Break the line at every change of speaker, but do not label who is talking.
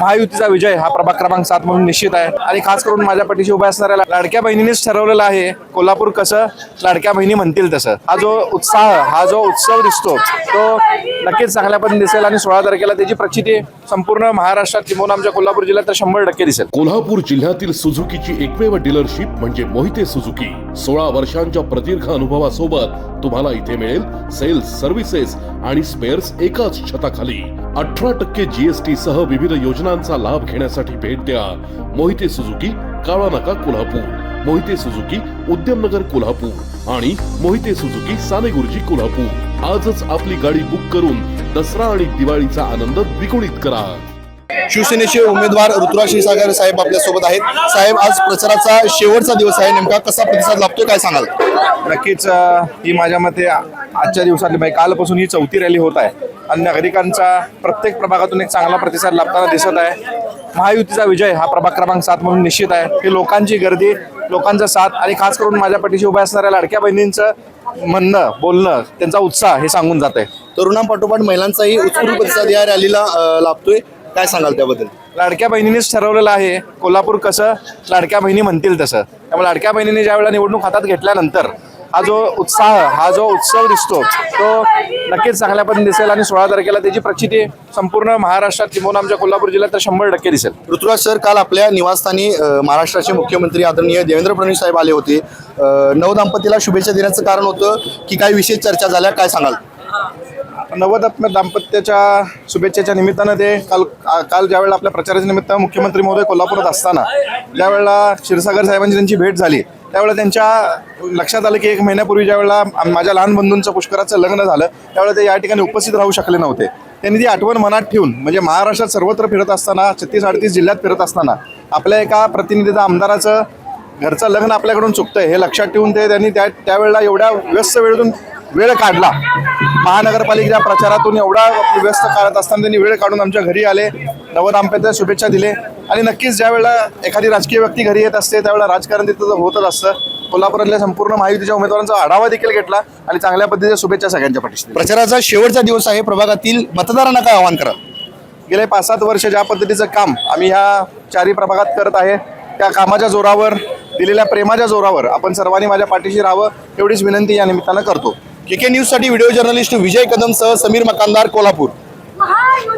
महायुतीचा विजय हा प्रभाग क्रमांक 7 म्हणून निश्चित आहे आणि खास करून माझ्या पाठीशी उभ्या असणाऱ्या लाडक्या बहिणीनेच ठरवलेलं आहे कोल्हापूर कसं लाडक्या बहिणी म्हणतील तसं. हा जो उत्सव दिसतो तो नक्कीच चांगल्या पद्धतीने दिसेल आणि 16 तारखेला त्याची प्रचिती संपूर्ण महाराष्ट्रात किंवा आमच्या कोल्हापूर जिल्ह्यात तर 100% दिसेल.
कोल्हापूर जिल्ह्यातील सुझुकीची एकमेव डीलरशिप म्हणजे मोहिते सुझुकी. 16 वर्षांच्या प्रदीर्घ अनुभवासोबत तुम्हाला इथे मिळेल सेल्स, सर्व्हिसेस आणि स्पेअर्स एकाच छताखाली. 18% GST सह विविध योजनांचा लाभ घेण्यासाठी भेट द्या. मोहिते सुझुकी, काळा नाका, कोल्हापूर. मोहिते सुझुकी, उद्यमनगर, कोल्हापूर आणि मोहिते सुझुकी, सानेगुरुजी, कोल्हापूर. आजच आपली गाडी बुक करून दसरा आणि दिवाळीचा आनंद द्विगुणित करा.
शिवसेनेचे उमेदवार ऋतुराज क्षीरसागर साहेब आपल्या सोबत आहेत. साहेब, आज प्रचाराचा शेवटचा दिवस आहे, नेमका कसा प्रतिसाद लाभतोय, काय सांगाल?
नक्कीच ही माझ्या मते आजच्या दिवसातली म्हणजे कालपासून ही 4थी रॅली होत आहे आणि नागरिकांचा प्रत्येक प्रभागातून एक चांगला प्रतिसाद लाभताना दिसत आहे. महायुतीचा विजय हा प्रभाग क्रमांक 7 म्हणून निश्चित आहे. ही लोकांची गर्दी, लोकांचा साथ आणि खास करून माझ्या पाठीशी उभ्या असणाऱ्या लाडक्या बहिणींचं म्हणणं, बोलणं, त्यांचा उत्साह हे सांगून जात आहे.
तरुणांपाठोपाठ महिलांचाही उत्स्फूर्त प्रतिसाद या रॅलीला लाभतोय, काय सांगाल त्याबद्दल?
लाडक्या बहिणीनेच ठरवलेलं आहे कोल्हापूर कसं लाडक्या बहिणी म्हणतील तसं. त्यामुळे लाडक्या बहिणीने ज्या वेळेला निवडणूक हातात घेतल्यानंतर हा जो उत्सव दिसतो तो नक्कीच चांगल्या पद्धतीने दिसेल आणि 16 तारखेला त्याची प्रचिती संपूर्ण महाराष्ट्रात किंवा आमच्या कोल्हापूर जिल्ह्यात तर 100% दिसेल.
ऋतुराज सर, काल आपल्या निवासस्थानी महाराष्ट्राचे मुख्यमंत्री आदरणीय देवेंद्र फडणवीस साहेब आले होते. नवदाम्पतीला शुभेच्छा देण्याचं कारण होतं की काही विशेष चर्चा झाल्या, काय सांगाल?
दाम्पत्याच्या शुभेच्छेच्या निमित्तानं ते काल ज्यावेळेला आपल्या प्रचाराच्या निमित्त मुख्यमंत्री महोदय कोल्हापुरात असताना ज्यावेळेला क्षीरसागर साहेबांची त्यांची भेट झाली त्यावेळेला त्यांच्या लक्षात आलं की 1 महिन्यापूर्वी ज्यावेळेला माझ्या लहान बंधूंचं पुष्कराचं लग्न झालं त्यावेळेला ते या ठिकाणी उपस्थित राहू शकले नव्हते. त्यांनी ती आठवण मनात ठेवून म्हणजे महाराष्ट्रात सर्वत्र फिरत असताना 36-38 जिल्ह्यात फिरत असताना आपल्या एका प्रतिनिधीचं आमदाराचं घरचं लग्न आपल्याकडून चुकतंय हे लक्षात ठेवून त्यांनी त्यावेळेला एवढ्या व्यस्त वेळेतून वेळ काढला. महानगरपालिकेच्या प्रचारातून एवढा व्यस्त काढत असताना त्यांनी वेळ काढून आमच्या घरी आले, नवदाम्पत्याला शुभेच्छा दिले आणि नक्कीच ज्या वेळेला एखादी राजकीय व्यक्ती घरी येत असते त्यावेळेला राजकारण तिथं होतच असतं. कोल्हापुरातल्या संपूर्ण महायुतीच्या उमेदवारांचा आढावा देखील घेतला आणि चांगल्या पद्धतीच्या शुभेच्छा सगळ्यांच्या पाठीशी.
प्रचाराचा शेवटचा दिवस आहे, प्रभागातील मतदारांना काय आवाहन करा?
गेले 5-7 वर्ष ज्या पद्धतीचं काम आम्ही ह्या 4ही प्रभागात करत आहे त्या कामाच्या जोरावर, दिलेल्या प्रेमाच्या जोरावर आपण सर्वांनी माझ्या पाठीशी राहावं एवढीच विनंती या निमित्तानं करतो.
KK न्यूज साठी व्हिडिओ जर्नलिस्ट विजय कदम सह समीर मकानदार, कोल्हापूर.